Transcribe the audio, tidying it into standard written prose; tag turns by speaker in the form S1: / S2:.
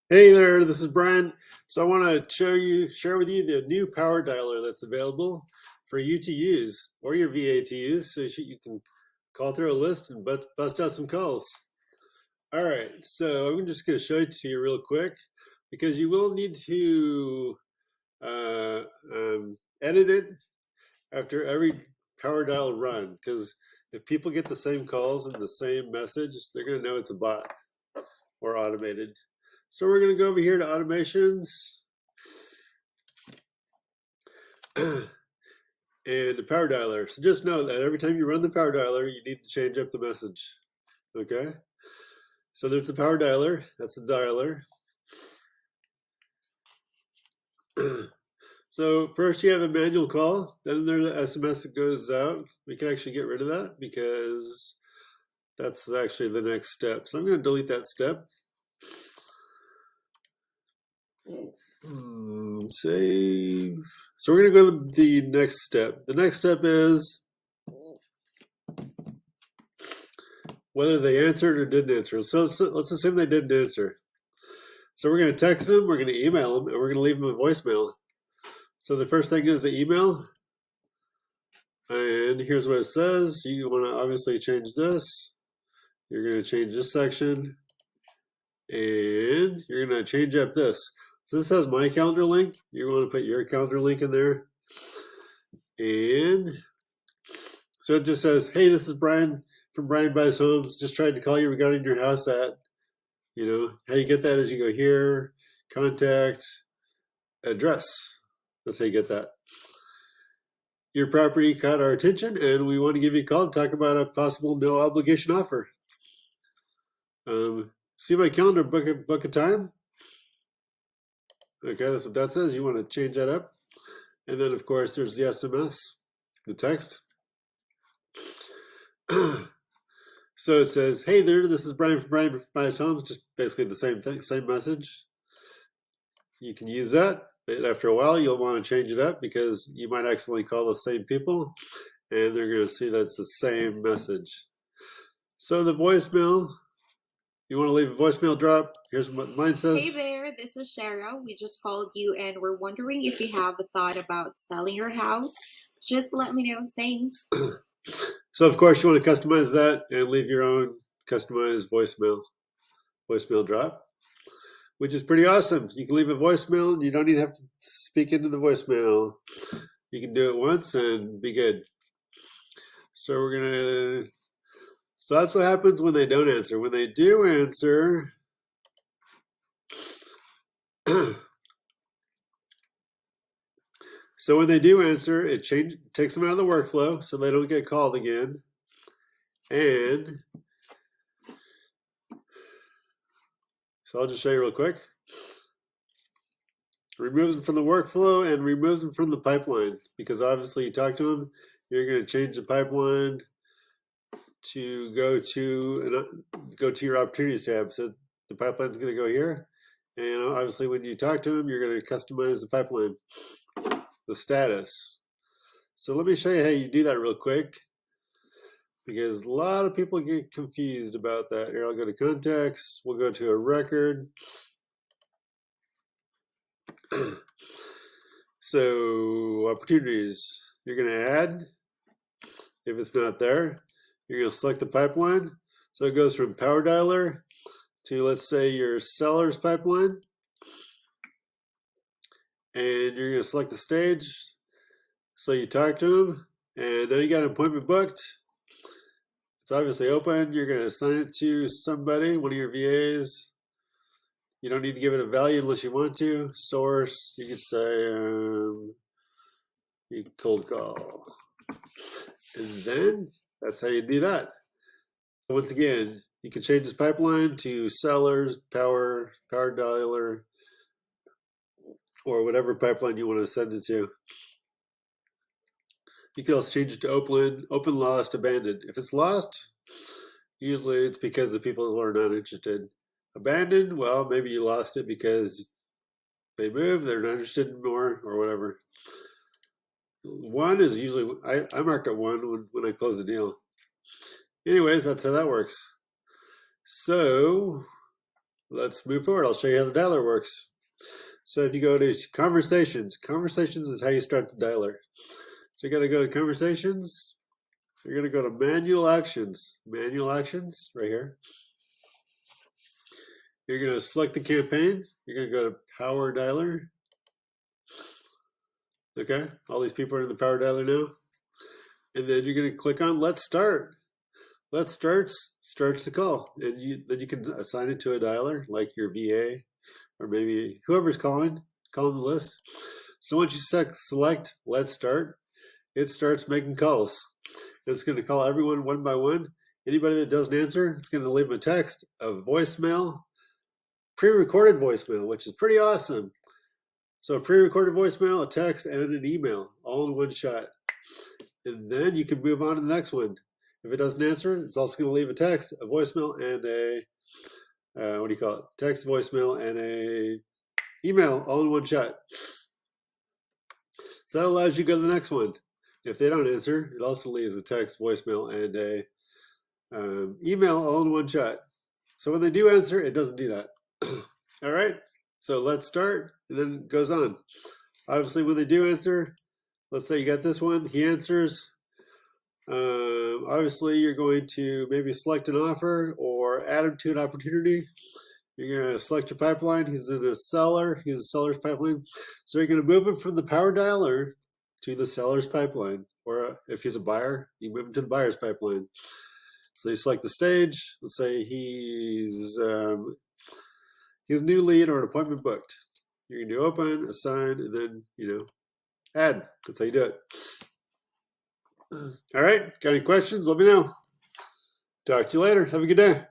S1: Hey there, this is Brian. So I want to share with you the new power dialer that's available for you to use or your VA to use, so you can call through a list and bust out some calls. All right, so I'm just going to show it to you real quick because you will need to uh, edit it after every power dial run. Because if people get the same calls and the same message, they're going to know it's a bot or automated. So we're going to go over here to automations and the power dialer. So just know that every time you run the power dialer, you need to change up the message. Okay? So there's the power dialer. That's the dialer. So first you have a manual call. Then there's an SMS that goes out. We can actually get rid of that because that's actually the next step. So I'm going to delete that step. Save. So we're going to go to the next step. The next step is whether they answered or didn't answer. So let's assume they didn't answer. So we're going to text them, we're going to email them, and we're going to leave them a voicemail. So the first thing is an email. And here's what it says. You want to obviously change this. You're going to change this section. And you're going to change up this. So this has my calendar link. You want to put your calendar link in there. And so it just says, hey, this is Brian from Brian Buys Homes. Just tried to call you regarding your house at, how you get that is you go here, contact, address. That's how you get that. Your property caught our attention and we want to give you a call and talk about a possible no obligation offer. See my calendar, book a time. Okay, that's what that says. You want to change that up. And then, of course, there's the SMS, the text. So it says, hey there, this is Brian from Brian Buys Homes. Just basically the same thing, same message. You can use that. But after a while, you'll want to change it up because you might accidentally call the same people and they're going to see that's the same message. So the voicemail, you want to leave a voicemail drop. Here's what mine says.
S2: Hey there, this is Shara. We just called you and we're wondering if you have a thought about selling your house. Just let me know. Thanks.
S1: So of course you want to customize that and leave your own customized voicemail drop, which is pretty awesome. You can leave a voicemail and you don't even have to speak into the voicemail. You can do it once and be good. So so that's what happens when they don't answer. When they do answer, so when they do answer, it takes them out of the workflow so they don't get called again. And so I'll just show you real quick. Removes them from the workflow and removes them from the pipeline because obviously you talk to them, you're going to change the pipeline to go to your opportunities tab. So the pipeline's going to go here, and obviously when you talk to them, you're going to customize the pipeline, the status. So let me show you how you do that real quick because a lot of people get confused about that. Here, I'll go to contacts. We'll go to a record. So opportunities, you're going to add. If it's not there, you're going to select the pipeline. So it goes from power dialer to, let's say, your seller's pipeline. And you're going to select the stage. So you talk to them, and then you got an appointment booked. It's obviously open. You're going to assign it to somebody, one of your VAs. You don't need to give it a value unless you want to. Source, you could say, you can cold call. And then that's how you do that. Once again, you can change this pipeline to sellers, power dialer, or whatever pipeline you want to send it to. You can also change it to open, lost, abandoned. If it's lost, usually it's because the people who are not interested. Abandoned, well, maybe you lost it because they moved, they're not interested anymore, or whatever. One is usually, I mark it one when I close the deal. Anyways, that's how that works. So let's move forward. I'll show you how the dialer works. So if you go to conversations, conversations is how you start the dialer. So you got to go to conversations. You're going to go to manual actions, right here. You're going to select the campaign. You're going to go to power dialer. Okay, all these people are in the power dialer now. And then you're going to click on let's start. Let's starts the call. And then you can assign it to a dialer like your VA or maybe whoever's calling the list. So once you select let's start, it starts making calls. It's going to call everyone one by one. Anybody that doesn't answer, it's going to leave a text, a voicemail, pre-recorded voicemail, which is pretty awesome. So a pre-recorded voicemail, a text, and an email, all in one shot. And then you can move on to the next one. If it doesn't answer, it's also going to leave a text, a voicemail, and a text, voicemail, and a email, all in one shot. So that allows you to go to the next one. If they don't answer, it also leaves a text, voicemail, and a email, all in one shot. So when they do answer, it doesn't do that. All right, so let's start, and then it goes on. Obviously, when they do answer, let's say you got this one, he answers. Obviously, you're going to maybe select an offer or add him to an opportunity. You're going to select your pipeline. He's a seller's pipeline. So you're going to move him from the power dialer to the seller's pipeline. Or if he's a buyer, you move him to the buyer's pipeline. So you select the stage. Let's say he's a new lead or an appointment booked. You're going to do open, assign, and then, add. That's how you do it. All right. Got any questions? Let me know. Talk to you later. Have a good day.